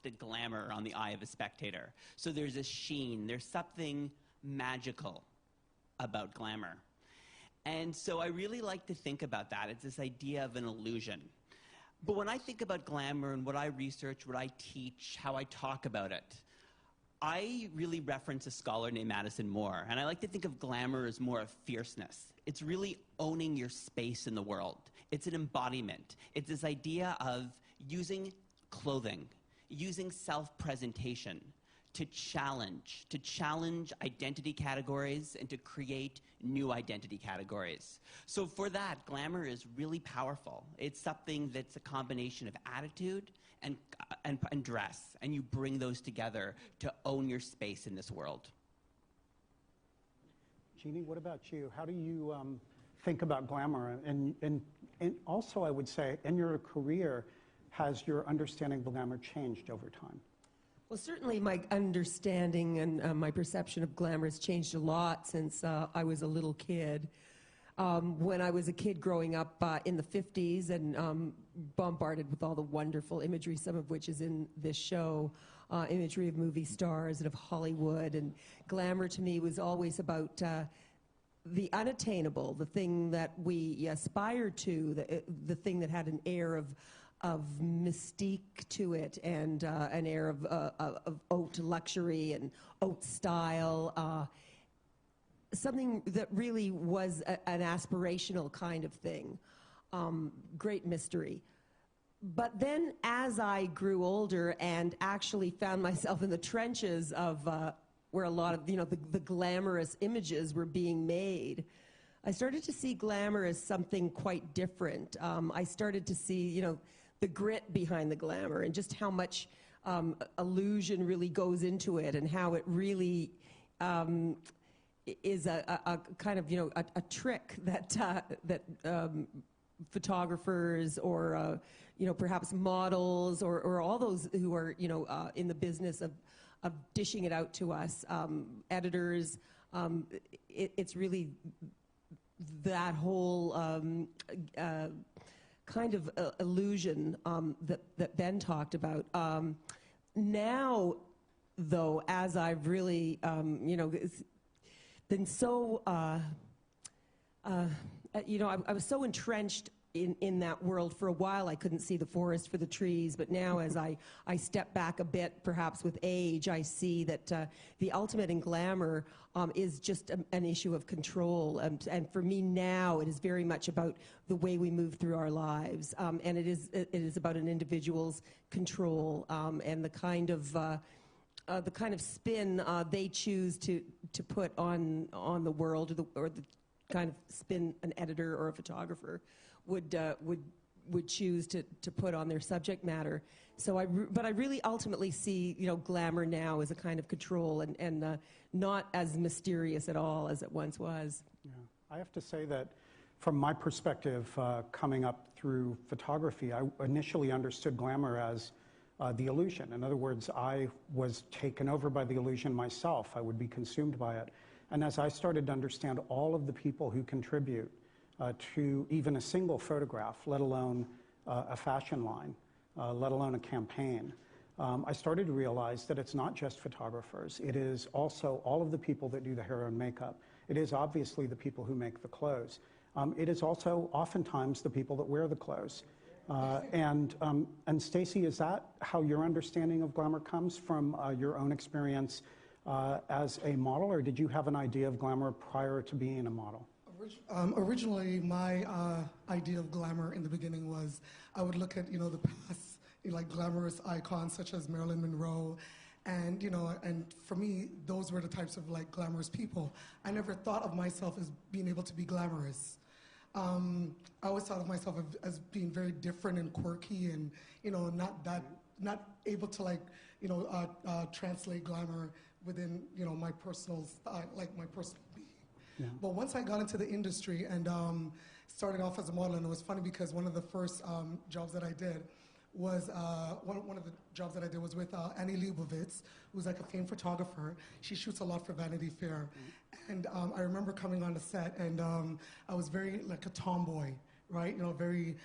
the glamour on the eye of a spectator. So there's a sheen, there's something magical about glamour. And so I really like to think about that. It's this idea of an illusion. But when I think about glamour and what I research, what I teach, how I talk about it, I really reference a scholar named Madison Moore, and I like to think of glamour as more of fierceness. It's really owning your space in the world. It's an embodiment. It's this idea of using clothing, using self-presentation to challenge identity categories and to create new identity categories. So for that, glamour is really powerful. It's something that's a combination of attitude and dress, and you bring those together to own your space in this world. Jeanne, what about you? How do you think about glamour? And also, I would say, in your career, has your understanding of glamour changed over time? Well, certainly my understanding and my perception of glamour has changed a lot since I was a little kid. When I was a kid growing up in the 50s and bombarded with all the wonderful imagery, some of which is in this show, imagery of movie stars and of Hollywood, and glamour to me was always about the unattainable, the thing that we aspire to, the thing that had an air of mystique to it, and an air of haute luxury and haute style, something that really was an aspirational kind of thing, great mystery. But then as I grew older and actually found myself in the trenches of where a lot of the glamorous images were being made, I started to see glamour as something quite different. I started to see, the grit behind the glamour and just how much illusion really goes into it, and how it really is a kind of a trick that photographers or perhaps models or all those who are in the business of dishing it out to us, editors. It's really that whole kind of illusion that Ben talked about. Now, though, as I've really, been so, I was so entrenched in that world for a while. I couldn't see the forest for the trees, but now as I step back a bit, perhaps with age, I see that the ultimate in glamour is just an issue of control. And for me now, it is very much about the way we move through our lives. And it is about an individual's control and the kind of spin they choose to put on the world, or the kind of spin an editor or a photographer would choose to put on their subject matter. So but I really ultimately see glamour now as a kind of control and not as mysterious at all as it once was. Yeah, I have to say that from my perspective, coming up through photography, I initially understood glamour as the illusion. In other words, I was taken over by the illusion myself. I would be consumed by it. And as I started to understand all of the people who contribute to even a single photograph, let alone a fashion line, let alone a campaign, I started to realize that it's not just photographers. It is also all of the people that do the hair and makeup. It is obviously the people who make the clothes. It is also oftentimes the people that wear the clothes. And Stacey, is that how your understanding of glamour comes from your own experience as a model, or did you have an idea of glamour prior to being a model? Originally, my idea of glamour in the beginning was I would look at the past like glamorous icons such as Marilyn Monroe, and and for me those were the types of like glamorous people. I never thought of myself as being able to be glamorous. I always thought of myself as being very different and quirky, and not able to like translate glamour within my personal style, like my personal being. Yeah. But once I got into the industry and started off as a model, and it was funny because one of the first jobs that I did was one of the jobs that I did was with Annie Leibovitz, who's like a famed photographer. She shoots a lot for Vanity Fair, and I remember coming on the set, and I was very like a tomboy, right? Very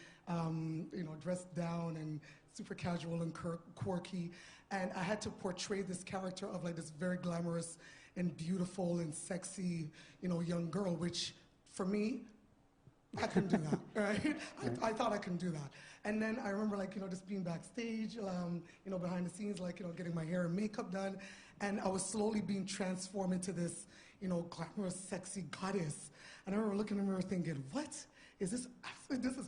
dressed down and super casual and quirky, and I had to portray this character of like this very glamorous and beautiful and sexy, young girl, which for me, I couldn't do that, right? I thought I couldn't do that. And then I remember just being backstage, behind the scenes, getting my hair and makeup done, and I was slowly being transformed into this, glamorous, sexy goddess. And I remember looking in the mirror thinking, what? Is this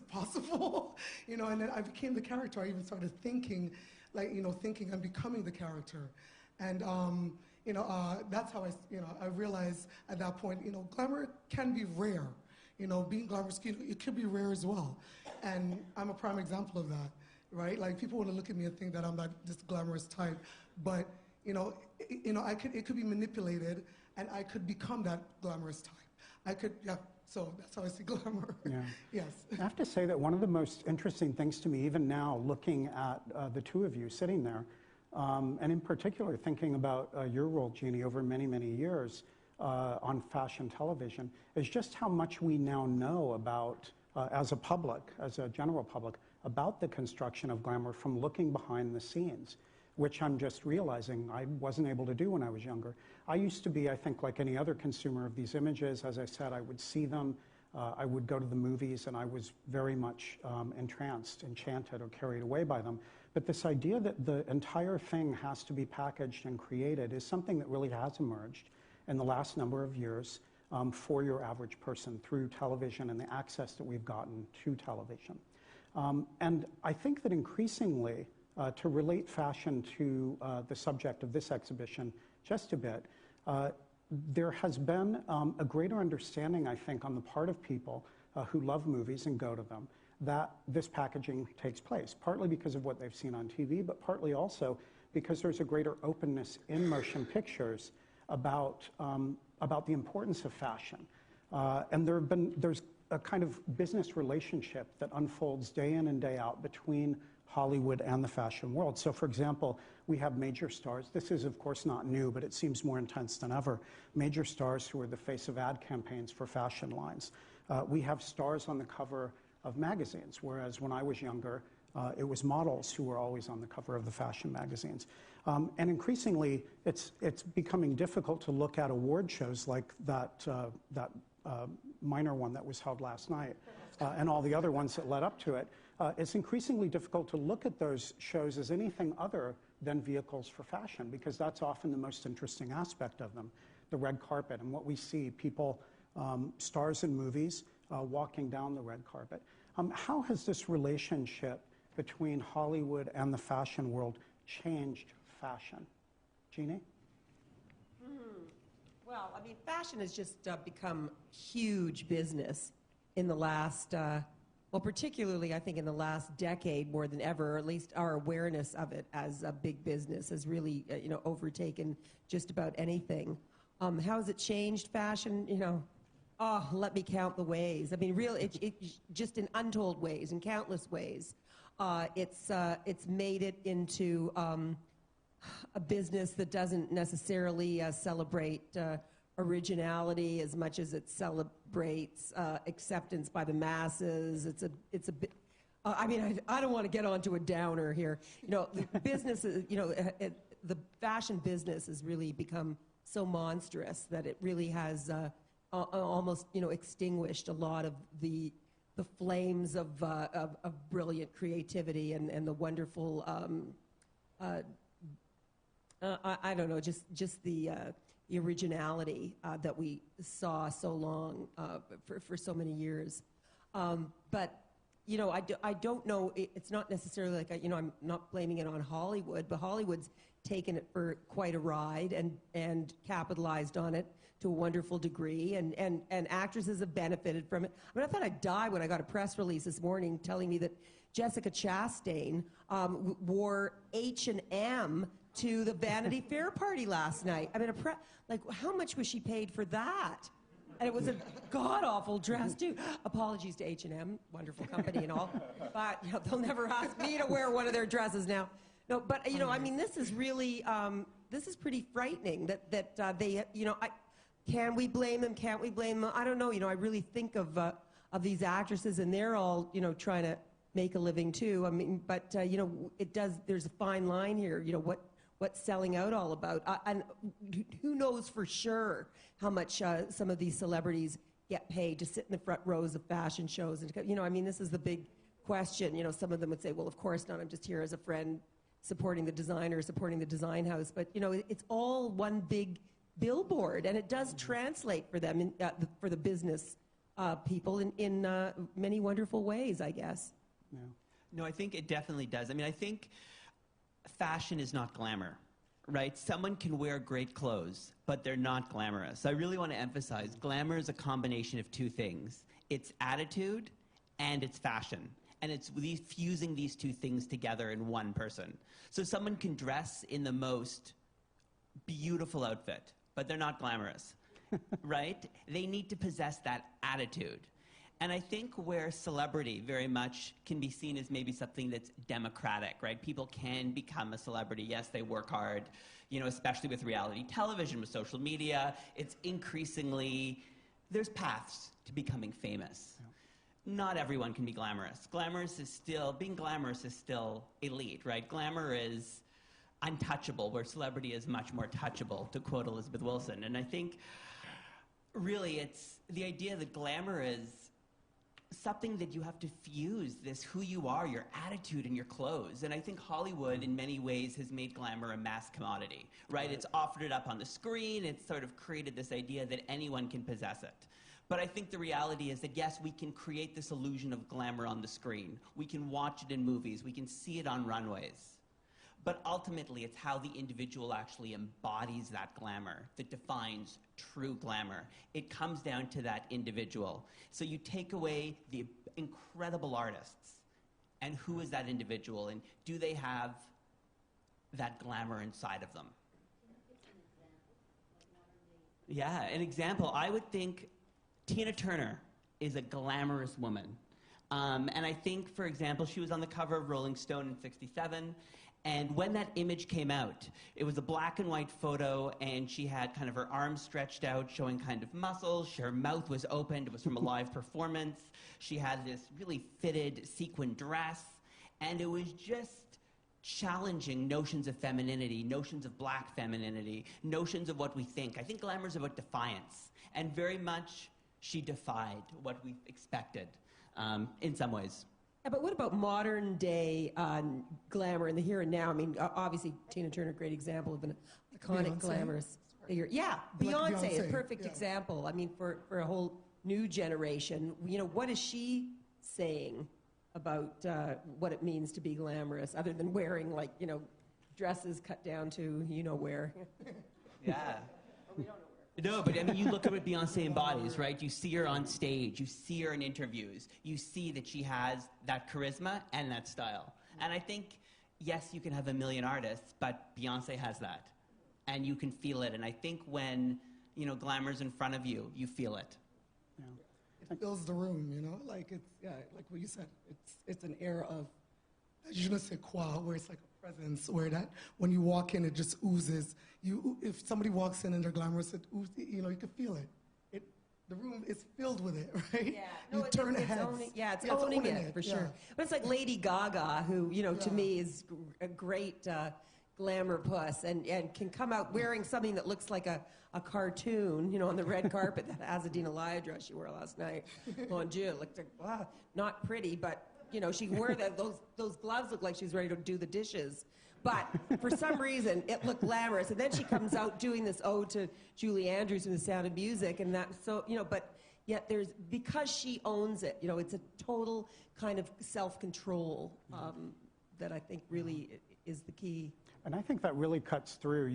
possible? And then I became the character. I even started thinking, thinking and becoming the character. And, that's how I realized at that point, glamour can be rare. Being glamorous, it could be rare as well. And I'm a prime example of that, right? Like, people want to look at me and think that I'm not this glamorous type, but, it could be manipulated, and I could become that glamorous type. So that's how I see glamour. Yeah. Yes. I have to say that one of the most interesting things to me, even now, looking at the two of you sitting there, and in particular thinking about your role, Jeanne, over many, many years on fashion television, is just how much we now know about, as a public, as a general public, about the construction of glamour from looking behind the scenes, which I'm just realizing I wasn't able to do when I was younger. I used to be, I think, like any other consumer of these images. As I said, I would see them, I would go to the movies, and I was very much entranced, enchanted, or carried away by them. But this idea that the entire thing has to be packaged and created is something that really has emerged in the last number of years for your average person through television and the access that we've gotten to television. And I think that increasingly, to relate fashion to the subject of this exhibition just a bit, there has been a greater understanding, I think, on the part of people who love movies and go to them, that this packaging takes place, partly because of what they've seen on TV, but partly also because there's a greater openness in motion pictures about the importance of fashion. And there's a kind of business relationship that unfolds day in and day out between Hollywood and the fashion world. So, for example, we have major stars. This is, of course, not new, but it seems more intense than ever. Major stars who are the face of ad campaigns for fashion lines. We have stars on the cover of magazines, whereas when I was younger, it was models who were always on the cover of the fashion magazines. And increasingly, it's becoming difficult to look at award shows like that minor one that was held last night, and all the other ones that led up to it. It's increasingly difficult to look at those shows as anything other than vehicles for fashion, because that's often the most interesting aspect of them, the red carpet and what we see, people, stars in movies, walking down the red carpet. How has this relationship between Hollywood and the fashion world changed fashion? Jeanne? Well, I mean, fashion has just become huge business in the last, well, particularly I think in the last decade more than ever, or at least our awareness of it as a big business has really, overtaken just about anything. How has it changed fashion? Oh, let me count the ways. I mean, it just in untold ways, in countless ways. It's made it into a business that doesn't necessarily celebrate originality as much as it celebrates acceptance by the masses. It's a bit. I mean, I don't want to get onto a downer here. The business, the fashion business has really become so monstrous that it really has almost, extinguished a lot of the flames of brilliant creativity and the wonderful. I don't know, just the originality that we saw so long for so many years. But I don't know. It's not necessarily like I'm not blaming it on Hollywood, but Hollywood's taken it for quite a ride and capitalized on it to a wonderful degree, and actresses have benefited from it. I mean, I thought I'd die when I got a press release this morning telling me that Jessica Chastain wore H&M to the Vanity Fair party last night. I mean, how much was she paid for that? And it was a god-awful dress, too. Apologies to H&M, wonderful company and all. But they'll never ask me to wear one of their dresses now. No, but, I mean, this is really, this is pretty frightening that they, can we blame them? Can't we blame them? I don't know. I really think of these actresses, and they're all, trying to make a living too. I mean, but you know, it does. There's a fine line here. You know, what's selling out all about? And who knows for sure how much some of these celebrities get paid to sit in the front rows of fashion shows? And you know, I mean, this is the big question. You know, some of them would say, well, of course not. I'm just here as a friend, supporting the designer, supporting the design house. But you know, it's all one big billboard, and it does translate for them for the business people in many wonderful ways, I guess. Yeah. No, I think it definitely does. I mean, I think fashion is not glamour, right? Someone can wear great clothes, but they're not glamorous. I really want to emphasize glamour is a combination of two things. It's attitude and it's fashion. And it's fusing these two things together in one person. So someone can dress in the most beautiful outfit, but they're not glamorous, right? They need to possess that attitude. And I think where celebrity very much can be seen as maybe something that's democratic, right? People can become a celebrity. Yes, they work hard, you know, especially with reality television, with social media. It's increasingly, there's paths to becoming famous. Yeah. Not everyone can be glamorous. Being glamorous is still elite, right? Glamour is untouchable, where celebrity is much more touchable, to quote Elizabeth Wilson. And I think really it's the idea that glamour is something that you have to fuse this who you are, your attitude and your clothes. And I think Hollywood in many ways has made glamour a mass commodity, right? It's offered it up on the screen. It's sort of created this idea that anyone can possess it. But I think the reality is that yes, we can create this illusion of glamour on the screen. We can watch it in movies. We can see it on runways. But ultimately, it's how the individual actually embodies that glamour that defines true glamour. It comes down to that individual. So you take away the incredible artists, and who is that individual, and do they have that glamour inside of them? Yeah, an example. I would think Tina Turner is a glamorous woman. And I think, for example, she was on the cover of Rolling Stone in '67. And when that image came out, it was a black and white photo, and she had kind of her arms stretched out, showing kind of muscles. Her mouth was opened. It was from a live performance. She had this really fitted sequin dress, and it was just challenging notions of femininity, notions of black femininity, notions of what we think. I think glamour is about defiance, and very much she defied what we expected in some ways. Yeah, but what about modern day glamour in the here and now? I mean, obviously, Tina Turner, great example of an iconic glamorous figure. Yeah, Beyonce is a perfect example. I mean, for a whole new generation, you know, what is she saying about what it means to be glamorous, other than wearing, like, you know, dresses cut down to where? Yeah. No, but I mean, you look at what Beyonce embodies, right? You see her on stage, you see her in interviews, you see that she has that charisma and that style. And I think, yes, you can have a million artists, but Beyonce has that. And you can feel it. And I think when, you know, glamour's in front of you, you feel it. Yeah. It fills the room, you know? Like, it's, yeah, like what you said, it's an air of je ne sais quoi, where it's like a presence, where that when you walk in, it just oozes. If somebody walks in and they're glamorous, it oozes, you know, you can feel it. The room is filled with it, right? Yeah, no, it's owning it for sure. But it's like Lady Gaga, who, you know, to me is a great glamour puss, and can come out wearing something that looks like a cartoon, you know, on the red carpet. That Azadine Elia dress she wore last night. Mon Dieu, it looked like, not pretty, but, you know, she wore those gloves look like she's ready to do the dishes. But for some reason, it looked glamorous. And then she comes out doing this ode to Julie Andrews from The Sound of Music. And that, so, you know, but yet because she owns it, you know, it's a total kind of self-control that I think really is the key. And I think that really cuts through.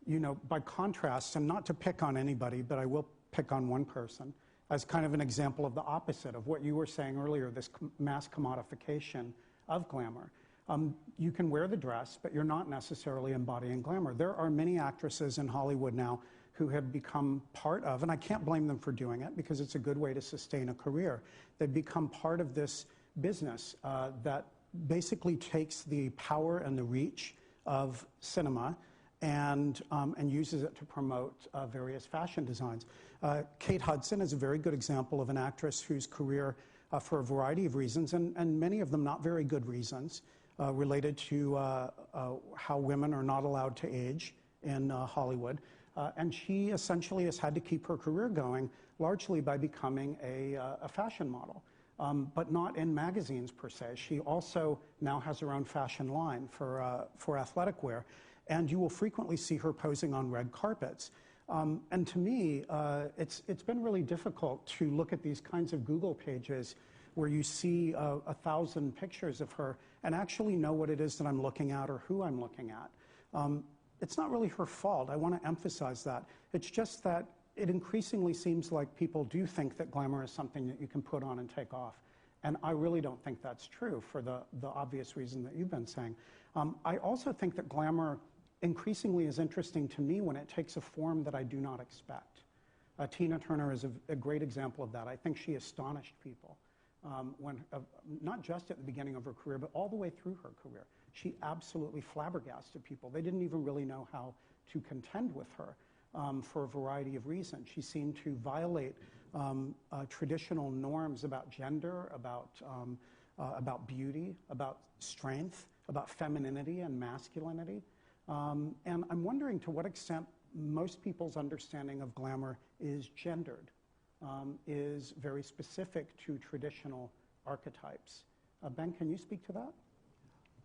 You know, by contrast, and not to pick on anybody, but I will pick on one person, as kind of an example of the opposite of what you were saying earlier, this mass commodification of glamour. You can wear the dress, but you're not necessarily embodying glamour. There are many actresses in Hollywood now who have become part of, and I can't blame them for doing it because it's a good way to sustain a career. They've become part of this business that basically takes the power and the reach of cinema and uses it to promote various fashion designs. Kate Hudson is a very good example of an actress whose career for a variety of reasons, and many of them not very good reasons, related to how women are not allowed to age in Hollywood. And she essentially has had to keep her career going largely by becoming a fashion model, but not in magazines per se. She also now has her own fashion line for athletic wear, and you will frequently see her posing on red carpets. And to me, it's been really difficult to look at these kinds of Google pages where you see 1,000 pictures of her and actually know what it is that I'm looking at or who I'm looking at. It's not really her fault. I want to emphasize that. It's just that it increasingly seems like people do think that glamour is something that you can put on and take off. And I really don't think that's true for the obvious reason that you've been saying. I also think that glamour increasingly is interesting to me when it takes a form that I do not expect. Tina Turner is a great example of that. I think she astonished people, not just at the beginning of her career, but all the way through her career. She absolutely flabbergasted people. They didn't even really know how to contend with her for a variety of reasons. She seemed to violate traditional norms about gender, about beauty, about strength, about femininity and masculinity. And I'm wondering to what extent most people's understanding of glamour is gendered, is very specific to traditional archetypes. Ben, can you speak to that?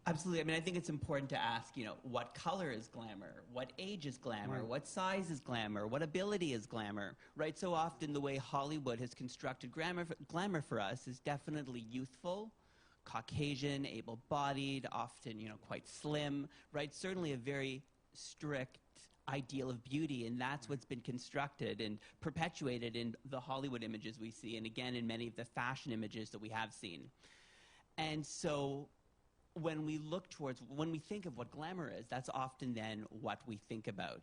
Absolutely. I mean, I think it's important to ask, what color is glamour? What age is glamour? Right. What size is glamour? What ability is glamour? Right? So often the way Hollywood has constructed glamour for us is definitely youthful, Caucasian, able-bodied, often, quite slim, right? Certainly a very strict ideal of beauty, and that's what's been constructed and perpetuated in the Hollywood images we see, and again in many of the fashion images that we have seen. And so when we think of what glamour is, that's often then what we think about,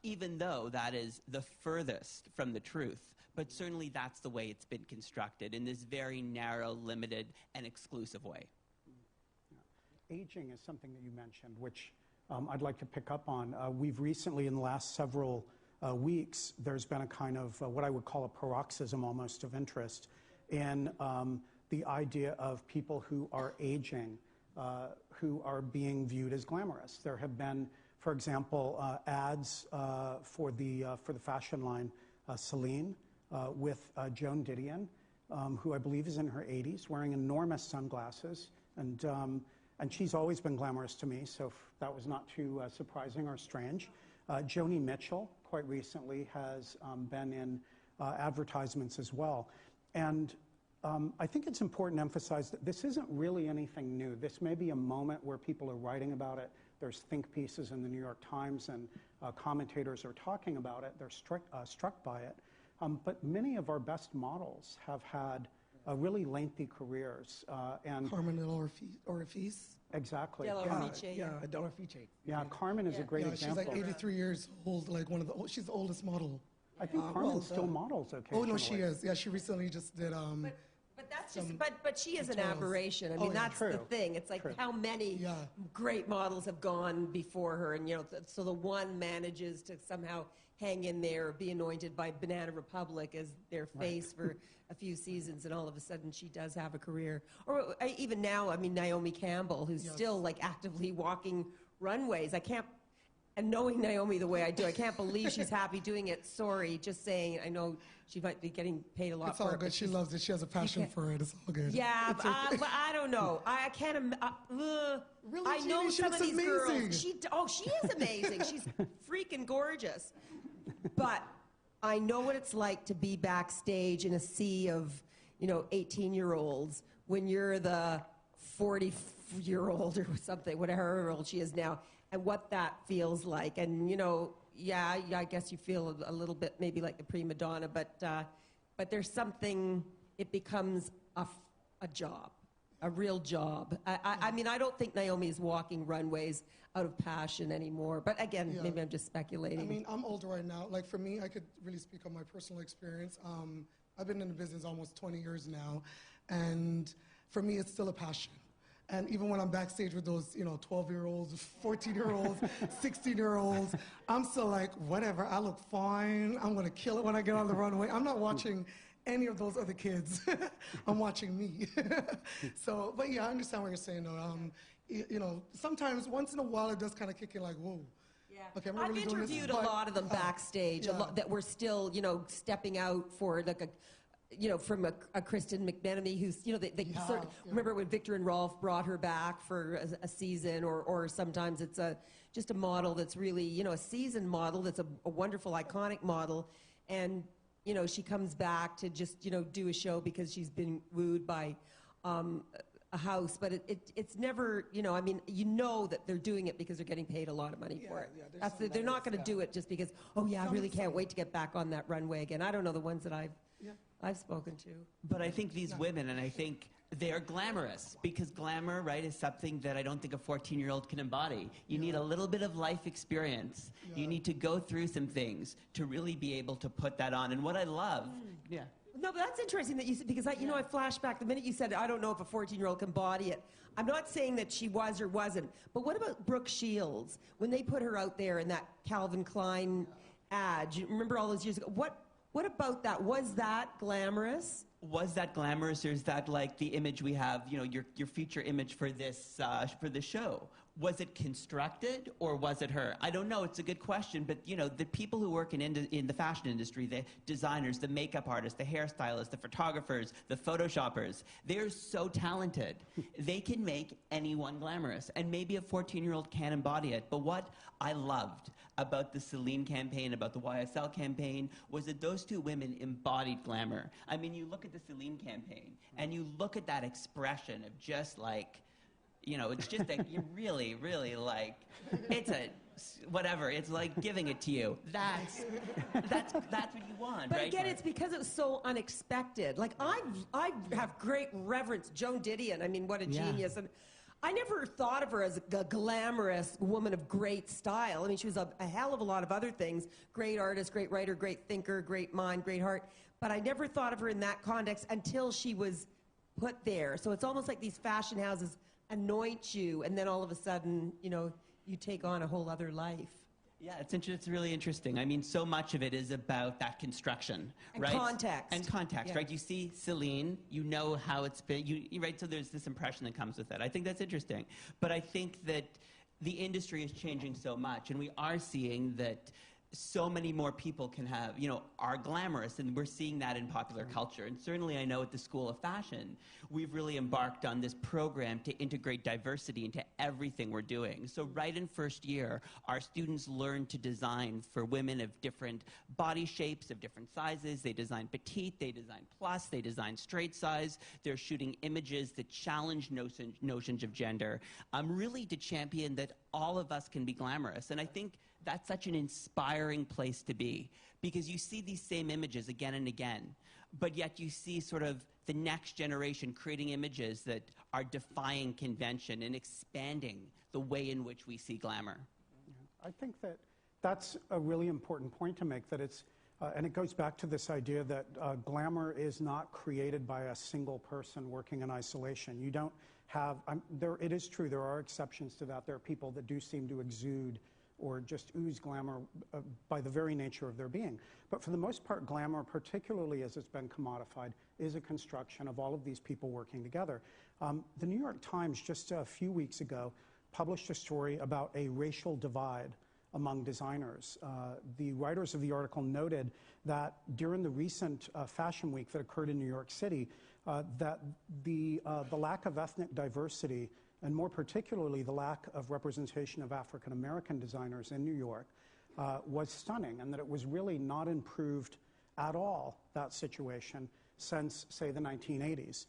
even though that is the furthest from the truth. But certainly that's the way it's been constructed in this very narrow, limited, and exclusive way. Yeah. Aging is something that you mentioned, which I'd like to pick up on. We've recently, in the last several weeks, there's been a kind of what I would call a paroxysm almost of interest in the idea of people who are aging, who are being viewed as glamorous. There have been, for example, ads for the fashion line Celine with Joan Didion, who I believe is in her 80s, wearing enormous sunglasses, and she's always been glamorous to me, so that was not too surprising or strange. Joni Mitchell, quite recently, has been in advertisements as well, and I think it's important to emphasize that this isn't really anything new. This may be a moment where people are writing about it. There's think pieces in the New York Times, and commentators are talking about it. They're struck by it. But many of our best models have had really lengthy careers. And Carmen Orifice. Exactly. Del Orifice. Yeah, Del Orifice. Yeah, Carmen is a great example. She's like 83 years old, like she's the oldest model. I think Carmen still models occasionally. Oh, no, she is. Yeah, she recently just did... But that's but she is an aberration. I mean, that's the thing. It's like how many great models have gone before her, and so the one manages to somehow hang in there, or be anointed by Banana Republic as their face for a few seasons, and all of a sudden she does have a career. Or even now, I mean, Naomi Campbell, who's still like actively walking runways. And knowing Naomi the way I do, I can't believe she's happy doing it. Sorry, just saying. I know she might be getting paid a lot for it. It's all good. She loves it. She has a passion for it. It's all good. Yeah, but I don't know. I can't. Really, I know Jeanne, some of these amazing. girls. She is amazing. She's freaking gorgeous. But I know what it's like to be backstage in a sea of 18-year-olds when you're the 40-year-old or something, whatever old she is now. And what that feels like. And, I guess you feel a little bit maybe like the prima donna, but there's something, it becomes a job, a real job. I mean, I don't think Naomi is walking runways out of passion anymore. But again, maybe I'm just speculating. I mean, I'm older right now. Like, for me, I could really speak on my personal experience. I've been in the business almost 20 years now. And for me, it's still a passion. And even when I'm backstage with those, 12-year-olds, 14-year-olds, 16-year-olds, I'm still like, whatever, I look fine. I'm going to kill it when I get on the runway. I'm not watching any of those other kids. I'm watching me. So, but yeah, I understand what you're saying, though. You know, sometimes, once in a while, it does kind of kick you like, whoa. Yeah. Okay, I'm I've really doing this, interviewed a but, lot of them backstage, a lot that were still, you know, stepping out for like a, you know, from a Kristen McMenemy who's, you know, they sort of, remember when Victor and Rolf brought her back for a season, or sometimes it's just a model that's really, you know, a seasoned model that's a wonderful, iconic model, and, you know, she comes back to just, you know, do a show because she's been wooed by a house, but it's never, you know, I mean, you know that they're doing it because they're getting paid a lot of money for it. Yeah, they're not going to do it just because, oh yeah, I really can't wait to get back on that runway again. I don't know the ones that I've spoken to. But I think these women, and I think they're glamorous, because glamour, right, is something that I don't think a 14-year-old can embody. You need a little bit of life experience. You need to go through some things to really be able to put that on. And what I love, No, but that's interesting that you said, because you know, I flashed back the minute you said, I don't know if a 14-year-old can body it. I'm not saying that she was or wasn't, but what about Brooke Shields? When they put her out there in that Calvin Klein ad, you remember all those years ago? What about that? Was that glamorous? Was that glamorous, or is that like the image we have, you know, your feature image for this show? Was it constructed, or was it her? I don't know. It's a good question, but you know, the people who work in the fashion industry, the designers, the makeup artists, the hairstylists, the photographers, the photoshoppers, they're so talented. They can make anyone glamorous, and maybe a 14-year-old can't embody it. But what I loved about the Celine campaign, about the YSL campaign, was that those two women embodied glamour. I mean, you look at the Celine campaign, and you look at that expression of just like, you know, it's just that you really, really like, it's a, whatever, it's like giving it to you. That's what you want, but right? Again, it's because it was so unexpected. Like, I have great reverence. Joan Didion, I mean, what a genius. And I never thought of her as a glamorous woman of great style. I mean, she was a hell of a lot of other things. Great artist, great writer, great thinker, great mind, great heart. But I never thought of her in that context until she was put there. So it's almost like these fashion houses anoint you, and then all of a sudden, you know, you take on a whole other life. Yeah, it's really interesting. I mean, so much of it is about that construction, and right? Context. And context, right? You see Celine, you know how it's been, right? So there's this impression that comes with it. I think that's interesting. But I think that the industry is changing so much, and we are seeing that so many more people can have, you know, are glamorous, and we're seeing that in popular culture. And certainly I know at the School of Fashion, we've really embarked on this program to integrate diversity into everything we're doing. So right in first year, our students learn to design for women of different body shapes, of different sizes. They design petite, they design plus, they design straight size. They're shooting images that challenge notions of gender, really to champion that all of us can be glamorous. And I think that's such an inspiring place to be, because you see these same images again and again, but yet you see sort of the next generation creating images that are defying convention and expanding the way in which we see glamour. I think that that's a really important point to make, that it's, and it goes back to this idea that glamour is not created by a single person working in isolation. You don't have, it is true, there are exceptions to that. There are people that do seem to exude or just ooze glamour by the very nature of their being. But for the most part, glamour, particularly as it's been commodified, is a construction of all of these people working together. The New York Times just a few weeks ago published a story about a racial divide among designers. The writers of the article noted that during the recent Fashion Week that occurred in New York City, that the lack of ethnic diversity, and more particularly the lack of representation of African American designers in New York, was stunning, and that it was really not improved at all, that situation, since, say, the 1980s.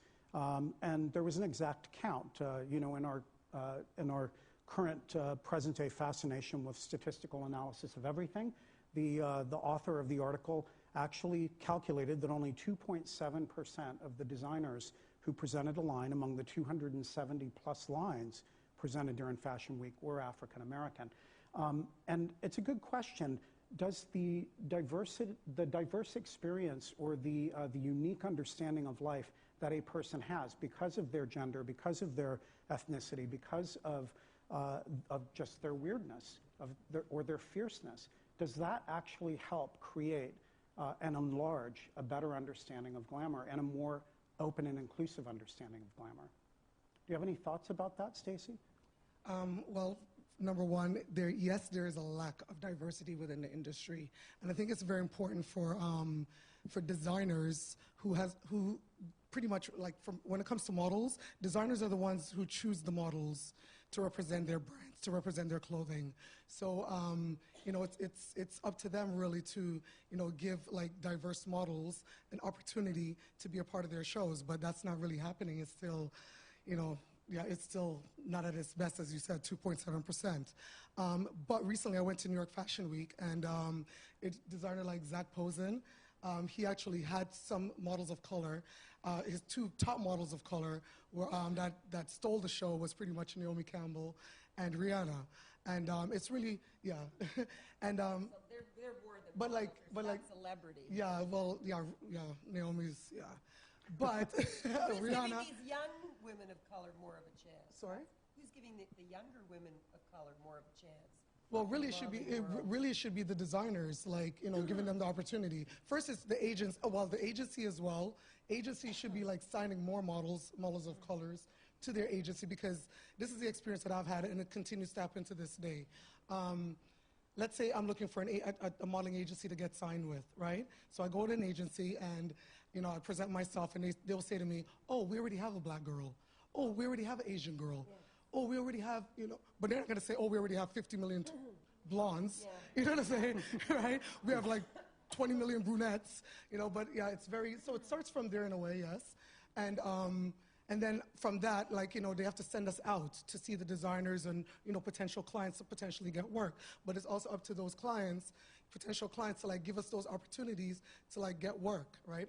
And there was an exact count. You know, in our current present-day fascination with statistical analysis of everything, the author of the article actually calculated that only 2.7% of the designers who presented a line among the 270-plus lines presented during Fashion Week were African American. And it's a good question. Does the diverse experience or the unique understanding of life that a person has because of their gender, because of their ethnicity, because of just their weirdness or their fierceness, does that actually help create and enlarge a better understanding of glamour and a more open and inclusive understanding of glamour. Do you have any thoughts about that, Stacey? Well, number one, yes, there is a lack of diversity within the industry, and I think it's very important for designers who pretty much, like, when it comes to models, designers are the ones who choose the models to represent their brands, to represent their clothing. So you know, it's up to them really to, you know, give like diverse models an opportunity to be a part of their shows, but that's not really happening. It's still, you know, yeah, it's still not at its best, as you said, 2.7%. But recently I went to New York Fashion Week, and a designer like Zach Posen, he actually had some models of color. His two top models of color were, that stole the show was pretty much Naomi Campbell and Rihanna. And it's really, yeah. And So they're more than but like, celebrity. yeah, well, yeah, Naomi's, yeah. But Who's Rihanna. giving these young women of color more of a chance? Sorry? Who's giving the younger women of color more of a chance? Well, really, it should be the designers, like, you know, giving them the opportunity. First, it's the agents. Oh, well, the agency as well. Agency should be like signing more models of colors to their agency, because this is the experience that I've had, and it continues to happen to this day. Let's say I'm looking for a modeling agency to get signed with, right? So I go to an agency, and, you know, I present myself, and they'll say to me, "Oh, we already have a black girl. Oh, we already have an Asian girl. Yeah. Oh, we already have," you know, but they're not going to say, "Oh, we already have 50 million blondes." Yeah. You know what I'm saying, right? We have like 20 million brunettes, you know, but yeah, it's very, so it starts from there in a way, yes. And then from that, like, you know, they have to send us out to see the designers and, you know, potential clients to potentially get work. But it's also up to those clients, potential clients, to like give us those opportunities to like get work, right?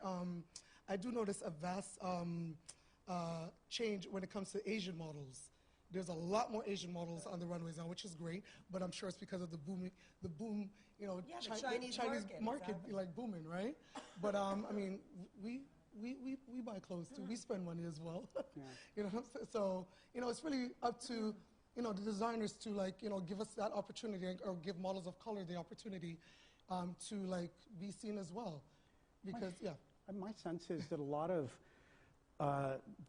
I do notice a vast change when it comes to Asian models. There's a lot more Asian models on the runways now, which is great, but I'm sure it's because of the boom, you know, yeah, the Chinese market exactly. like booming, right? But I mean, we buy clothes too. We spend money as well. Yeah. You know, so, you know, it's really up to, you know, the designers to, like, you know, give us that opportunity, or give models of color the opportunity to like be seen as well, because My sense is that a lot of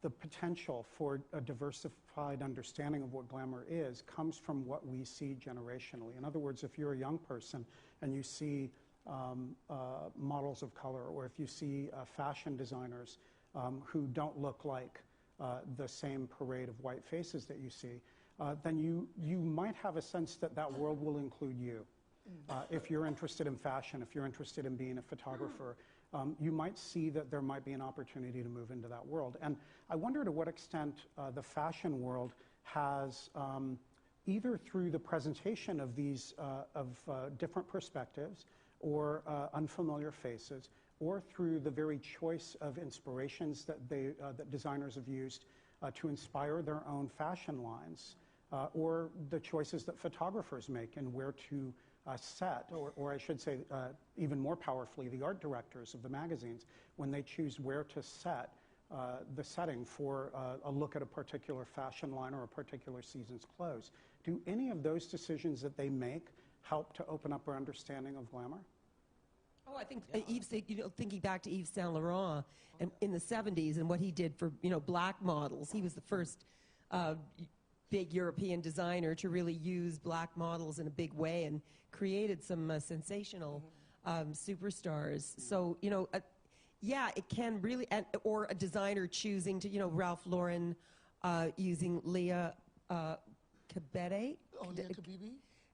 the potential for a diversified understanding of what glamour is comes from what we see generationally. In other words, if you're a young person and you see models of color, or if you see fashion designers who don't look like the same parade of white faces that you see, then you might have a sense that that world will include you. If you're interested in fashion, if you're interested in being a photographer, you might see that there might be an opportunity to move into that world. And I wonder to what extent the fashion world has, either through the presentation of these different perspectives, or unfamiliar faces, or through the very choice of inspirations that designers have used to inspire their own fashion lines, or the choices that photographers make and where to set, or I should say, even more powerfully, the art directors of the magazines, when they choose where to set the setting for a look at a particular fashion line or a particular season's clothes. Do any of those decisions that they make help to open up our understanding of glamour? Oh, I think thinking back to Yves Saint Laurent and in the 70s and what he did for, you know, black models. He was the first big European designer to really use black models in a big way, and created some sensational superstars. So, you know, yeah, it can really, or a designer choosing to, you know, Ralph Lauren using Leah Kabede. Oh, Leah Kabibi?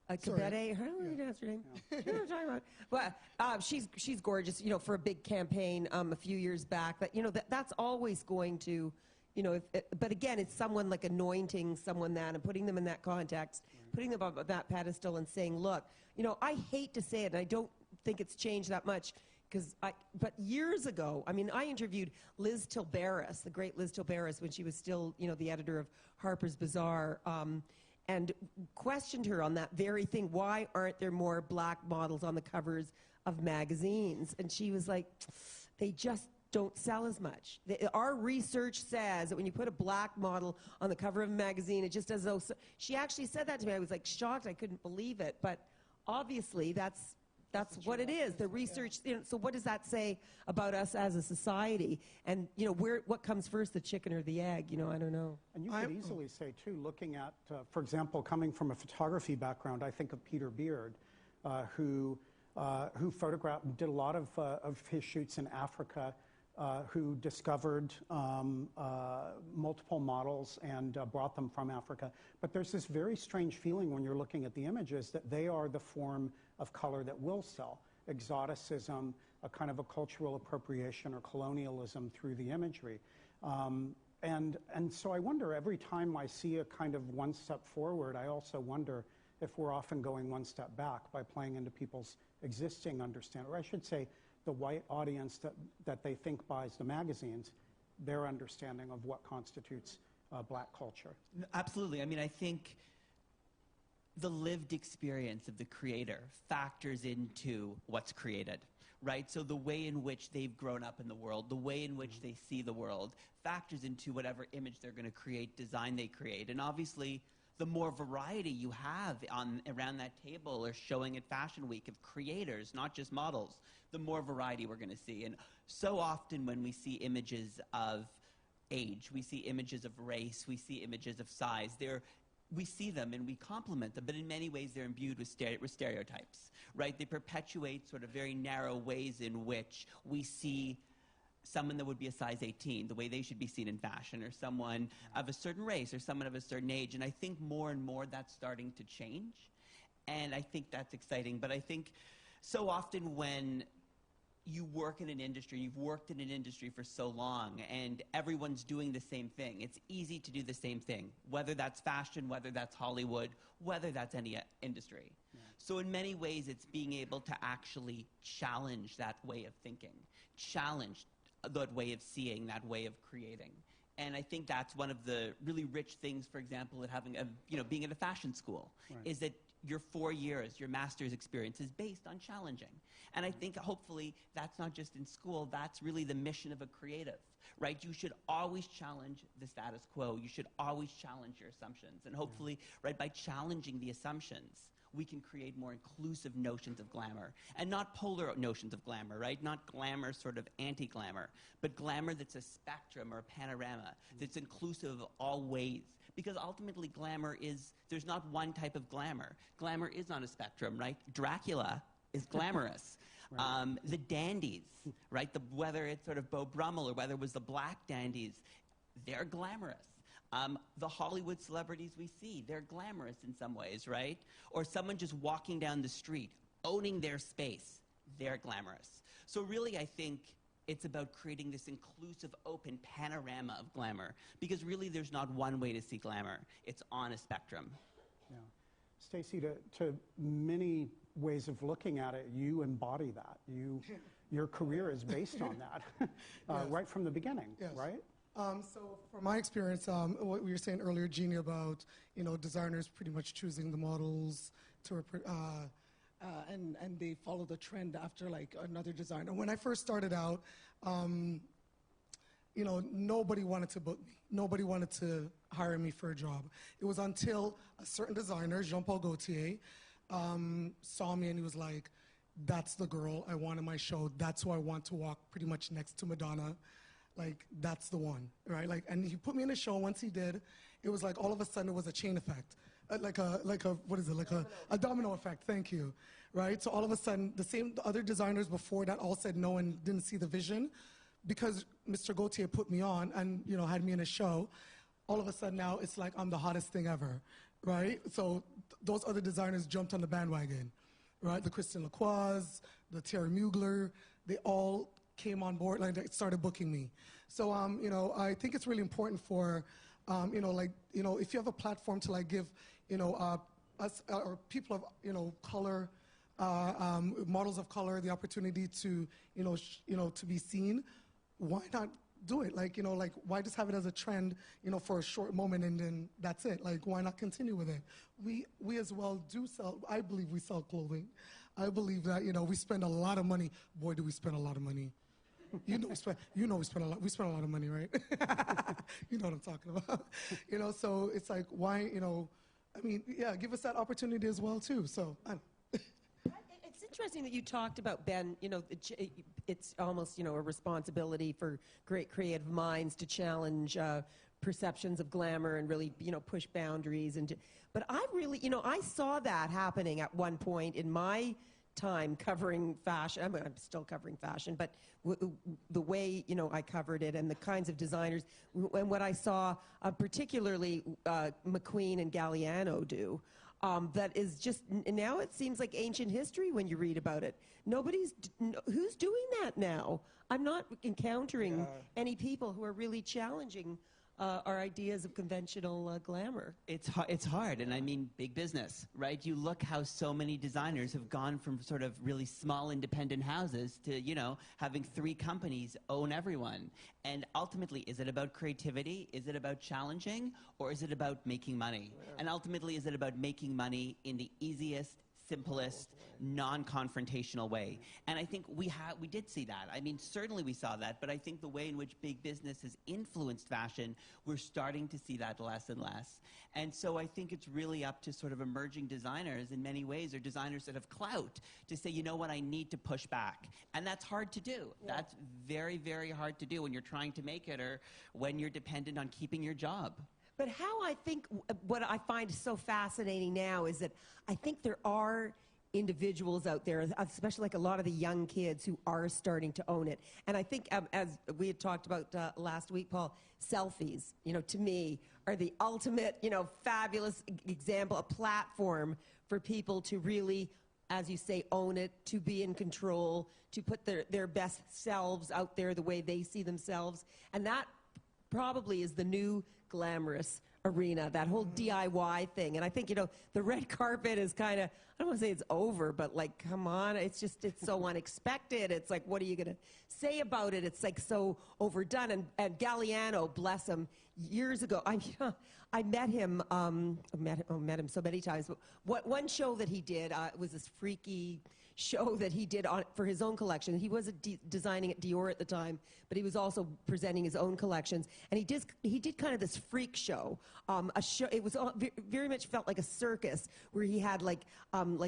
Kabede, how do you pronounce her name? You know what I'm talking about? Well, she's gorgeous, you know, for a big campaign a few years back. But, you know, that's always going to, you know, but again, it's someone like anointing someone that and putting them in that context, putting them on that pedestal and saying, look, you know, I hate to say it, and I don't think it's changed that much, but years ago, I mean, I interviewed Liz Tilberis, the great Liz Tilberis, when she was still, you know, the editor of Harper's Bazaar, and questioned her on that very thing. Why aren't there more black models on the covers of magazines? And she was like, they just don't sell as much. Our research says that when you put a black model on the cover of a magazine, it just does those. She actually said that to me. I was like shocked. I couldn't believe it. But obviously, that's that's what it is. The research. You know, so what does that say about us as a society? And you know, what comes first, the chicken or the egg? You know, I don't know. And you could easily say too, looking at, for example, coming from a photography background, I think of Peter Beard, who photographed, did a lot of his shoots in Africa, who discovered multiple models and brought them from Africa. But there's this very strange feeling when you're looking at the images that they are the form of color that will sell. Exoticism, a kind of a cultural appropriation or colonialism through the imagery. And so I wonder, every time I see a kind of one step forward, I also wonder if we're often going one step back by playing into people's existing understanding, or I should say, the white audience that they think buys the magazines, their understanding of what constitutes black culture. Absolutely. I mean, I think the lived experience of the creator factors into what's created, right? So the way in which they've grown up in the world, the way in which they see the world, factors into whatever image they're going to create, design they create. And obviously, the more variety you have around that table or showing at Fashion Week of creators, not just models, the more variety we're going to see. And so often when we see images of age, we see images of race, we see images of size, we see them and we compliment them, but in many ways they're imbued with stereotypes, right? They perpetuate sort of very narrow ways in which we see someone that would be a size 18, the way they should be seen in fashion, or someone of a certain race, or someone of a certain age. And I think more and more that's starting to change. And I think that's exciting. But I think so often when you work in an industry, you've worked in an industry for so long, and everyone's doing the same thing, it's easy to do the same thing, whether that's fashion, whether that's Hollywood, whether that's any industry. Yeah. So in many ways, it's being able to actually challenge that way of thinking, challenge that way of seeing, that way of creating. And I think that's one of the really rich things, for example, at having being at a fashion school, right, is that your 4 years, your master's experience is based on challenging. And I think hopefully that's not just in school, that's really the mission of a creative, right? You should always challenge the status quo. You should always challenge your assumptions. And hopefully, right, by challenging the assumptions, we can create more inclusive notions of glamour, and not polar notions of glamour, right? Not glamour sort of anti-glamour, but glamour that's a spectrum or a panorama that's inclusive of all ways. Because ultimately glamour is, there's not one type of glamour. Glamour is on a spectrum, right? Dracula is glamorous. Right. The dandies, right? Whether it's sort of Beau Brummel or whether it was the black dandies, they're glamorous. The Hollywood celebrities we see, they're glamorous in some ways, right? Or someone just walking down the street, owning their space, they're glamorous. So really, I think it's about creating this inclusive, open panorama of glamour, because really there's not one way to see glamour. It's on a spectrum. Yeah. Stacey, to many ways of looking at it, you embody that. Your career is based on that, Yes. right from the beginning, yes, right? So from my experience, what we were saying earlier, Jeanne, about designers pretty much choosing the models to and they follow the trend after like another designer. When I first started out, nobody wanted to book me. Nobody wanted to hire me for a job. It was until a certain designer, Jean-Paul Gaultier, saw me and he was like, "That's the girl I want in my show. That's who I want to walk pretty much next to Madonna. Like, that's the one," right? Like, and he put me in a show. Once he did, it was like all of a sudden it was a chain effect, a domino effect. Thank you, right? So all of a sudden, the other designers before that all said no and didn't see the vision, because Mr. Gaultier put me on and had me in a show. All of a sudden now it's like I'm the hottest thing ever, right? So those other designers jumped on the bandwagon, right? The Christian Lacroix, the Terry Mugler, they all came on board, like they started booking me. So, I think it's really important for, if you have a platform to like give, us or people of, color, models of color, the opportunity to, to be seen, why not do it? Like, why just have it as a trend, for a short moment and then that's it? Like, why not continue with it? We as well do sell, I believe we sell clothing. I believe that, we spend a lot of money. Boy, do we spend a lot of money. We spend a lot. We spend a lot of money, right? You know what I'm talking about. So it's like, why, give us that opportunity as well too. So I don't know. It's interesting that you talked about, Ben, it's almost, a responsibility for great creative minds to challenge perceptions of glamour and really, push boundaries. But I really, I saw that happening at one point in my time covering fashion. I'm still covering fashion, but the way, I covered it and the kinds of designers, and what I saw particularly McQueen and Galliano do, that is just, now it seems like ancient history when you read about it. Who's doing that now? I'm not encountering any people who are really challenging our ideas of conventional glamour. It's hard, and I mean big business, right? You look how so many designers have gone from sort of really small independent houses to, having 3 companies own everyone. And ultimately, is it about creativity? Is it about challenging? Or is it about making money? Yeah. And ultimately, is it about making money in the easiest, simplest, non-confrontational way? And I think we did see that. I mean, certainly we saw that, but I think the way in which big business has influenced fashion, we're starting to see that less and less. And so I think it's really up to sort of emerging designers in many ways, or designers that have clout, to say, you know what, I need to push back. And that's hard to do. Yeah. That's very, very hard to do when you're trying to make it, or when you're dependent on keeping your job. But what I find so fascinating now is that I think there are individuals out there, especially like a lot of the young kids, who are starting to own it. And I think, as we had talked about last week, Paul, selfies, to me, are the ultimate, fabulous example, a platform for people to really, as you say, own it, to be in control, to put their best selves out there the way they see themselves. And that probably is the new glamorous arena, that whole DIY thing. And I think, the red carpet is kind of, I don't want to say it's over, but like, come on, it's so unexpected. It's like, what are you going to say about it? It's like so overdone. And Galliano, bless him, years ago, I met him, met him so many times. But one show that he did was this freaky show that he did for his own collection. He was designing at Dior at the time, but he was also presenting his own collections. And he did kind of this freak show. A show. It was very much felt like a circus, where he had like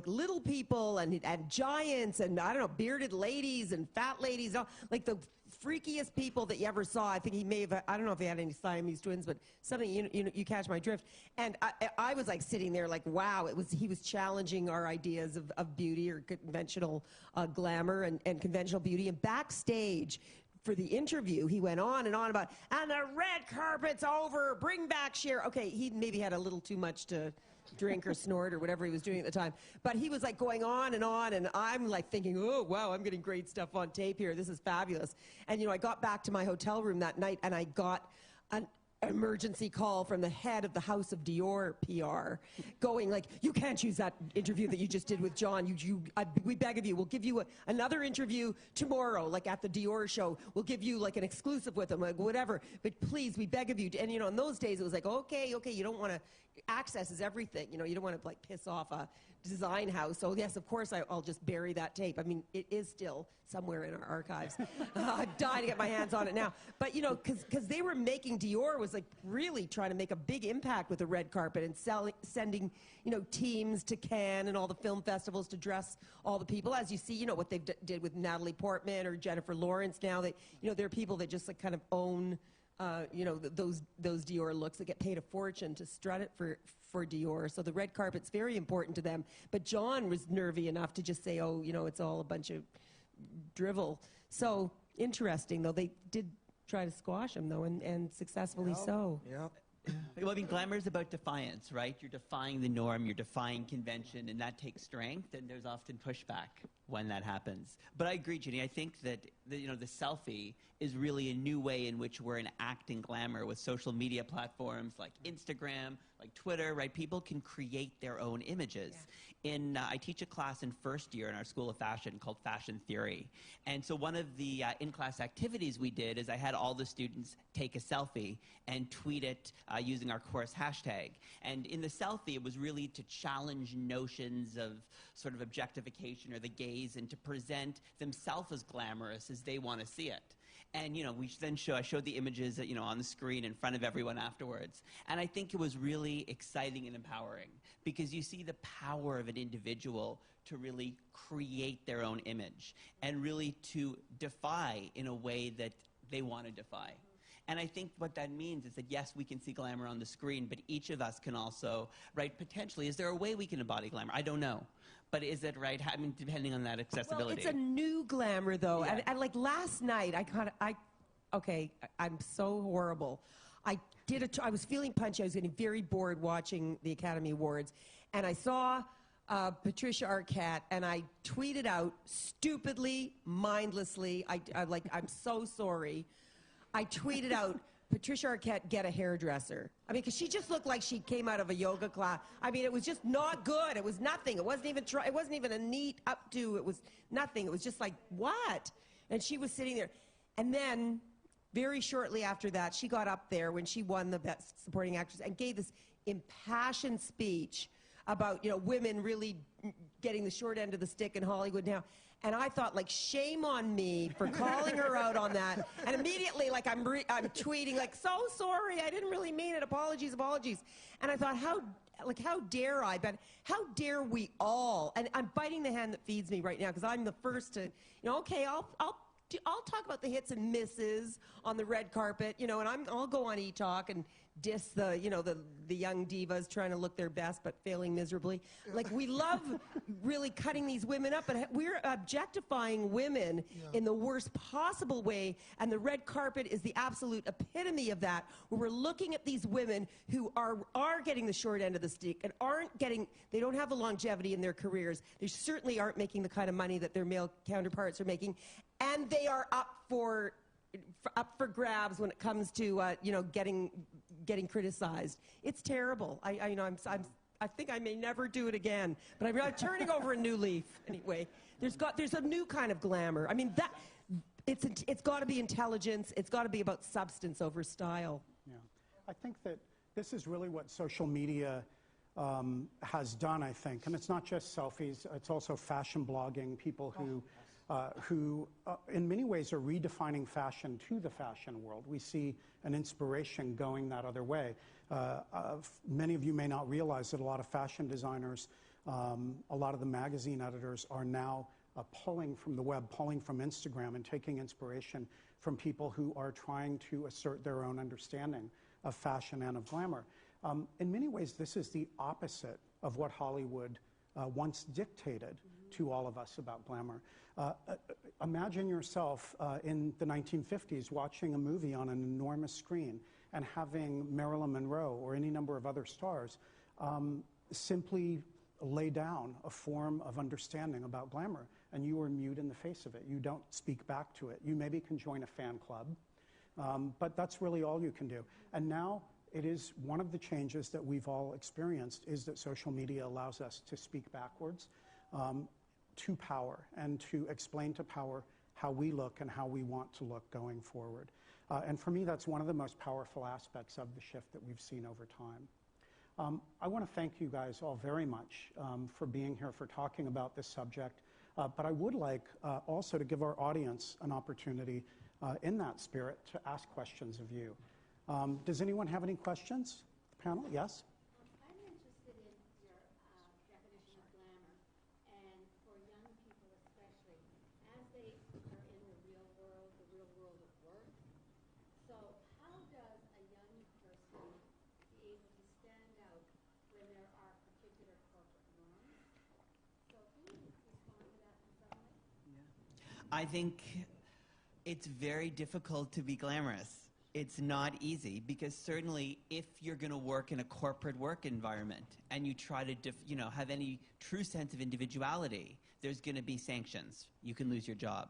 little people and giants and, I don't know, bearded ladies and fat ladies, like the freakiest people that you ever saw. I think he may have, I don't know if he had any Siamese twins, but something, you catch my drift. And I was like sitting there like, wow, he was challenging our ideas of beauty, or conventional glamour and conventional beauty. And backstage for the interview, he went on and on about, and the red carpet's over, bring back Cher. Okay, he maybe had a little too much to drink or snort or whatever he was doing at the time. But he was like going on, and I'm like thinking, oh, wow, I'm getting great stuff on tape here. This is fabulous. And, I got back to my hotel room that night, and I got an emergency call from the head of the House of Dior PR going like, you can't use that interview that you just did with John. We beg of you, we'll give you another interview tomorrow, like at the Dior show. We'll give you like an exclusive with him, like whatever. But please, we beg of you. And, in those days it was like, okay, you don't want to, access is everything. You don't want to like piss off a design house. So yes, of course, I'll just bury that tape. I mean, it is still somewhere in our archives. I'm dying to get my hands on it now. But, because they were making, Dior was like really trying to make a big impact with the red carpet and sending, teams to Cannes and all the film festivals to dress all the people. As you see, what they did with Natalie Portman or Jennifer Lawrence now. There are people that just like kind of own those Dior looks, that get paid a fortune to strut it for Dior. So the red carpet's very important to them. But John was nervy enough to just say, oh, it's all a bunch of drivel. So interesting, though. They did try to squash him, though, and successfully so. Yep. Well, I mean, glamour is about defiance, right? You're defying the norm, you're defying convention, and that takes strength, and there's often pushback when that happens. But I agree, Ginny. I think that the selfie is really a new way in which we're enacting glamour with social media platforms like Instagram, like Twitter, right? People can create their own images. Yeah. I teach a class in first year in our School of Fashion called Fashion Theory. And so one of the in-class activities we did is I had all the students take a selfie and tweet it using our course hashtag. And in the selfie, it was really to challenge notions of sort of objectification or the gaze, and to present themselves as glamorous as they want to see it. And, you know, I showed the images, you know, on the screen in front of everyone afterwards. And I think it was really exciting and empowering because you see the power of an individual to really create their own image and really to defy in a way that they want to defy. And I think what that means is that, yes, we can see glamour on the screen, but each of us can also, right, potentially, is there a way we can embody glamour? I don't know. But is it right? I mean, depending on that accessibility. Well, it's a new glamour, though. Yeah. And like last night, I'm so horrible. I was feeling punchy. I was getting very bored watching the Academy Awards. And I saw Patricia Arquette, and I tweeted out stupidly, mindlessly, I'm so sorry. I tweeted out, Patricia Arquette, get a hairdresser. I mean, because she just looked like she came out of a yoga class. I mean, it was just not good. It was nothing. It wasn't even a neat updo. It was nothing. It was just like, what? And she was sitting there. And then, very shortly after that, she got up there when she won the Best Supporting Actress and gave this impassioned speech about, you know, women really getting the short end of the stick in Hollywood now. And I thought, like, shame on me for calling her out on that. And immediately, like, I'm tweeting, like, so sorry, I didn't really mean it, apologies. And I thought, how dare I? But how dare we all? And I'm biting the hand that feeds me right now because I'm the first to, you know, okay, I'll talk about the hits and misses on the red carpet, you know, and I'll go on E-Talk and diss the, you know, the young divas trying to look their best but failing miserably. Like, we love really cutting these women up, but we're objectifying women in the worst possible way, and the red carpet is the absolute epitome of that, where we're looking at these women who are getting the short end of the stick and they don't have the longevity in their careers. They certainly aren't making the kind of money that their male counterparts are making, and they are up for grabs when it comes to you know, getting criticized. It's terrible. I think I may never do it again, but I'm turning over a new leaf anyway. There's a new kind of glamour. I mean, that it's got to be intelligence. It's got to be about substance over style. Yeah, I think that this is really what social media has done. I think, and it's not just selfies. It's also fashion blogging. People who in many ways are redefining fashion to the fashion world. We see an inspiration going that other way. Many of you may not realize that a lot of fashion designers, a lot of the magazine editors are now pulling from the web, pulling from Instagram, and taking inspiration from people who are trying to assert their own understanding of fashion and of glamour. In many ways, this is the opposite of what Hollywood once dictated to all of us about glamour. Imagine yourself in the 1950s watching a movie on an enormous screen and having Marilyn Monroe or any number of other stars simply lay down a form of understanding about glamour, and you are mute in the face of it. You don't speak back to it. You maybe can join a fan club, but that's really all you can do. And now it is one of the changes that we've all experienced is that social media allows us to speak backwards to power and to explain to power how we look and how we want to look going forward. And for me, that's one of the most powerful aspects of the shift that we've seen over time. I want to thank you guys all very much for being here, for talking about this subject. But I would like also to give our audience an opportunity in that spirit to ask questions of you. Does anyone have any questions? The panel, yes? I'm interested in your definition of glamour, and for young people especially, as they are in the real world of work. So how does a young person be able to stand out when there are particular corporate norms? So can you respond to that in some way? Yeah. I think it's very difficult to be glamorous. It's not easy because certainly if you're going to work in a corporate work environment and you try to have any true sense of individuality, there's going to be sanctions. You can lose your job.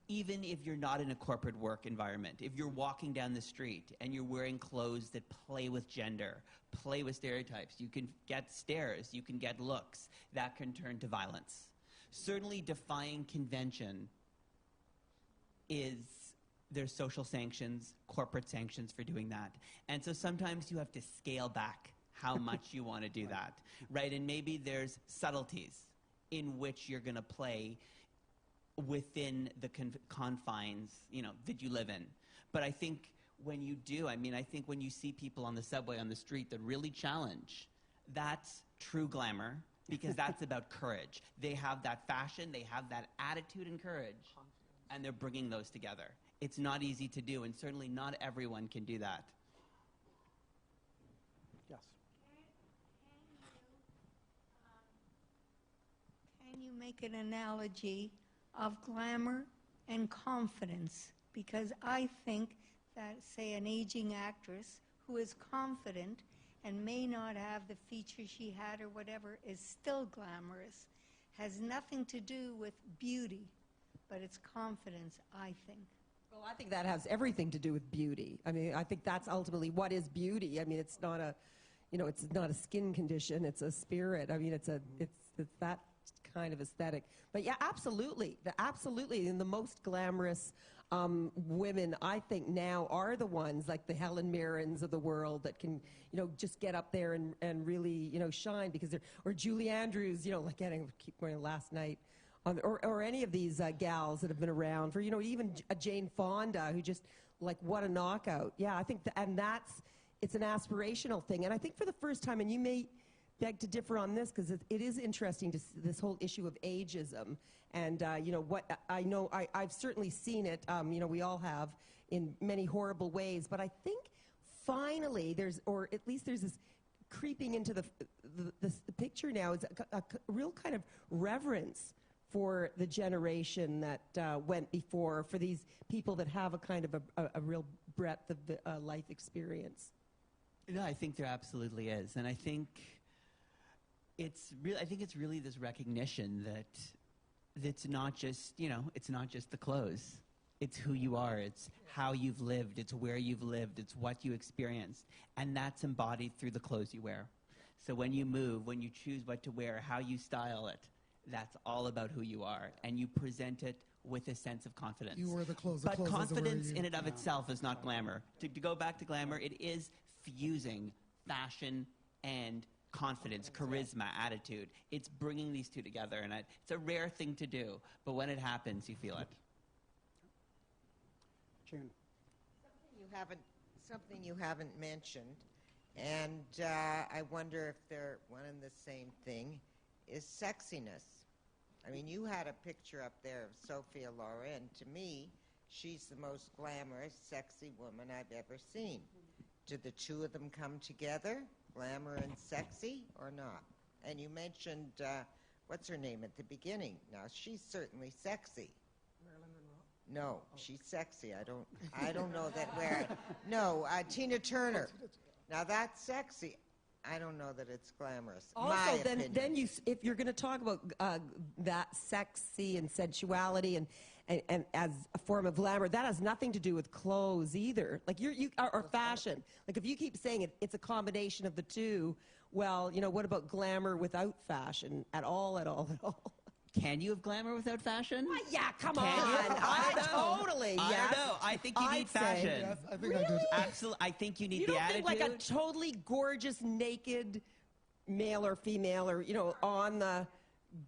Even if you're not in a corporate work environment, if you're walking down the street and you're wearing clothes that play with gender, play with stereotypes, you can get stares, you can get looks, that can turn to violence. Certainly defying convention there's social sanctions, corporate sanctions for doing that. And so sometimes you have to scale back how much you want to do that, right? And maybe there's subtleties in which you're going to play within the confines, that you live in. But I think when you do, I think when you see people on the subway, on the street that really challenge, that's true glamour, because that's about courage. They have that fashion, they have that attitude and courage, and they're bringing those together. It's not easy to do, and certainly not everyone can do that. Yes. Can you make an analogy of glamour and confidence? Because I think that, say, an aging actress who is confident and may not have the features she had or whatever is still glamorous. Has nothing to do with beauty, but it's confidence, I think. Well, I think that has everything to do with beauty. I mean, I think that's ultimately what is beauty. I mean, it's not a, it's not a skin condition. It's a spirit. I mean, it's that kind of aesthetic. But yeah, absolutely, absolutely. And the most glamorous women, I think, now are the ones like the Helen Mirrens of the world that can, just get up there and really, shine, because they're, or Julie Andrews, like keep going last night. Or any of these gals that have been around for, even a Jane Fonda, who just, what a knockout. Yeah, I think, it's an aspirational thing. And I think for the first time, and you may beg to differ on this, because it is interesting to see this whole issue of ageism. And, what I know, I've certainly seen it, we all have, in many horrible ways. But I think finally or at least there's this creeping into the picture now, is a real kind of reverence for the generation that went before, for these people that have a kind of a real breadth of life experience. No, I think there absolutely is, and I think it's really this recognition that it's not just it's not just the clothes. It's who you are. It's how you've lived. It's where you've lived. It's what you experienced, and that's embodied through the clothes you wear. So when you move, when you choose what to wear, how you style it, that's all about who you are, and you present it with a sense of confidence. You wear the clothes. But confidence in and of itself is not glamour. To go back to glamour, it is fusing fashion and confidence, charisma, attitude. It's bringing these two together, and it's a rare thing to do, but when it happens, you feel it. June. Something you haven't mentioned, and I wonder if they're one and the same thing, is sexiness. I mean, you had a picture up there of Sophia Loren. To me, she's the most glamorous, sexy woman I've ever seen. Do the two of them come together, glamour and sexy, or not? And you mentioned, what's her name at the beginning? Now, she's certainly sexy. Marilyn Monroe? No, she's sexy. I don't know that where. No, Tina Turner. Now, that's sexy. I don't know that it's glamorous. Also, then if you're going to talk about that sexy and sensuality and as a form of glamour, that has nothing to do with clothes either. Like or fashion. Like if you keep saying it's a combination of the two, well, what about glamour without fashion at all? Can you have glamour without fashion? Well, yeah, come on. Totally. Yes. I don't know. I think you need fashion. Yes, I think I did. Absolutely. I think you need You the don't attitude. think like a totally gorgeous naked male or female, or on the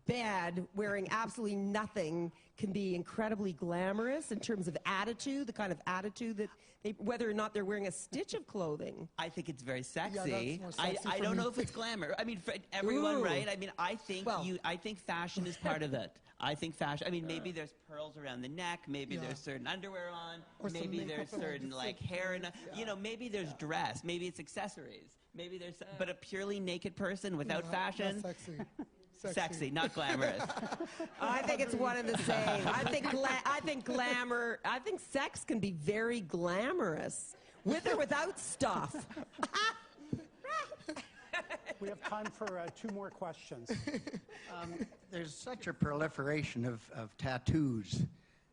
bed wearing absolutely nothing can be incredibly glamorous in terms of attitude, the kind of attitude that whether or not they're wearing a stitch of clothing. I think it's very sexy. Yeah, that's more sexy I for don't me. know if it's glamour. I mean, for everyone, Ooh. right? I mean, I think fashion is part of it. I think fashion. I mean, maybe there's pearls around the neck. Maybe there's certain underwear on. Or some maybe makeup there's around certain the like face. hair and maybe there's dress. Maybe it's accessories. Maybe there's but a purely naked person without No, fashion. not sexy. Sexy, not glamorous. I think it's one and the same. I think glamour. I think sex can be very glamorous, with or without stuff. We have time for 2 more questions. There's such a proliferation of tattoos,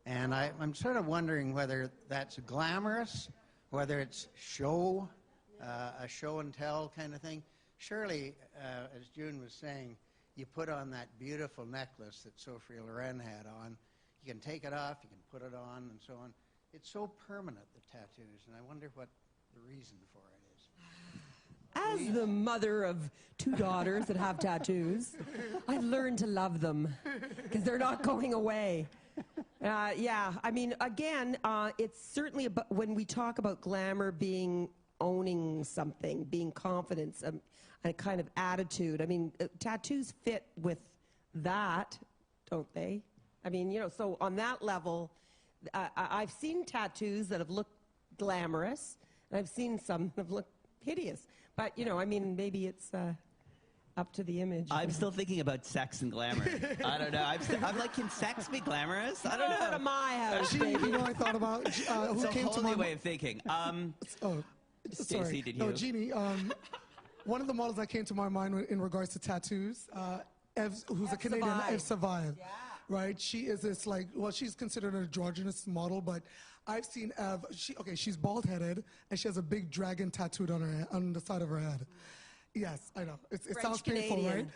and I'm sort of wondering whether that's glamorous, whether it's show, a show and tell kind of thing. Surely, as June was saying, you put on that beautiful necklace that Sophia Loren had on. You can take it off, you can put it on, and so on. It's so permanent, the tattoos, and I wonder what the reason for it is. As the mother of 2 daughters that have tattoos, I've learned to love them because they're not going away. Yeah, I mean, again, it's certainly about, when we talk about glamour being owning something, being confident, a kind of attitude. I mean, tattoos fit with that, don't they? I mean, you know, so on that level, I've seen tattoos that have looked glamorous, and I've seen some that have looked hideous. But, you know, I mean, maybe it's up to the image. I'm still thinking about sex and glamour. I don't know. I'm like, can sex be glamorous? I don't know. Go to my house, Gee, baby. you know, I thought about who It's a came whole to my new way of thinking. Stacey, sorry. did No, you? Jeannie, one of the models that came to my mind in regards to tattoos, who's a Canadian, Ev Savine. Yeah. Right? She is this, like, well, she's considered an androgynous model, but I've seen Ev, she's bald-headed, and she has a big dragon tattooed on her on the side of her head. Yes, I know. It sounds painful, right?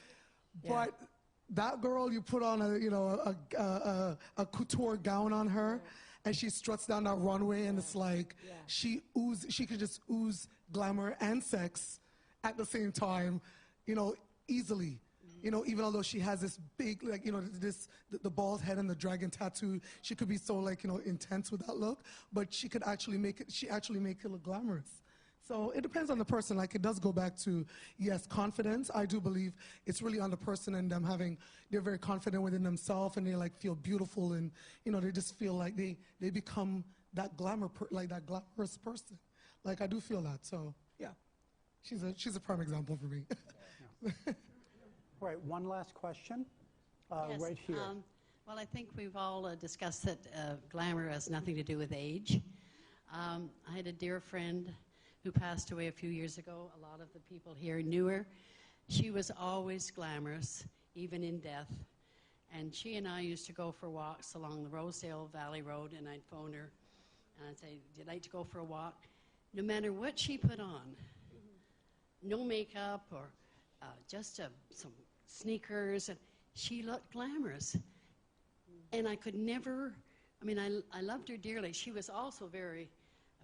Yeah. But that girl, you put on a couture gown on her, and she struts down that runway, and it's like she could just ooze glamour and sex at the same time, you know, easily. You know, even although she has this big, like, you know, the bald head and the dragon tattoo, she could be so, like, you know, intense with that look, but she could actually make it look glamorous. So it depends on the person. Like, it does go back to, yes, confidence. I do believe it's really on the person and them they're very confident within themselves, and they, like, feel beautiful, and, you know, they just feel like they become that that glamorous person. Like, I do feel that. So, yeah, she's a prime example for me. Yeah. All right, one last question, Yes, right here. Well, I think we've all discussed that glamour has nothing to do with age. I had a dear friend who passed away a few years ago. A lot of the people here knew her. She was always glamorous, even in death. And she and I used to go for walks along the Rosedale Valley Road, and I'd phone her, and I'd say, "Would you like to go for a walk?" No matter what she put on, no makeup or just some sneakers, and she looked glamorous. And I could never, I mean, I loved her dearly. She was also very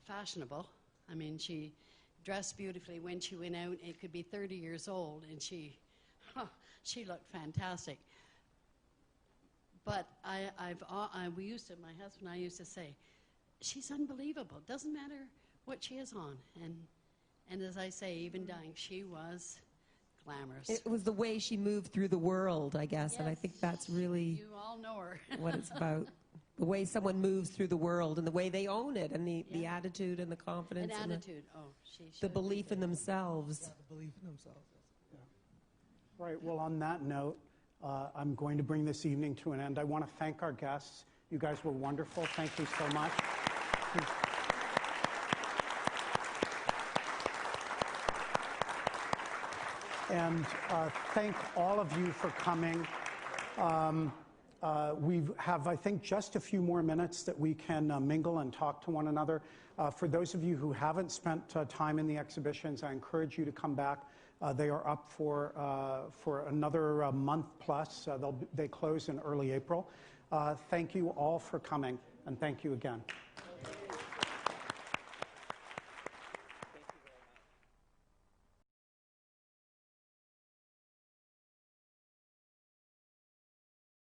fashionable. I mean, she dressed beautifully when she went out. It could be 30 years old, and she looked fantastic. But my husband and I used to say, she's unbelievable. Doesn't matter what she is on. And as I say, even dying, she was glamorous. It was the way she moved through the world, I guess, and I think that's really You all know her. what it's about. The way someone moves through the world and the way they own it, and the attitude and the confidence An and attitude. the belief in themselves. Yeah, the belief in themselves. Yeah. All right, well, on that note, I'm going to bring this evening to an end. I want to thank our guests. You guys were wonderful. Thank you so much. And thank all of you for coming. We have, I think, just a few more minutes that we can mingle and talk to one another. For those of you who haven't spent time in the exhibitions, I encourage you to come back. They are up for another month plus. They close in early April. Thank you all for coming, and thank you again.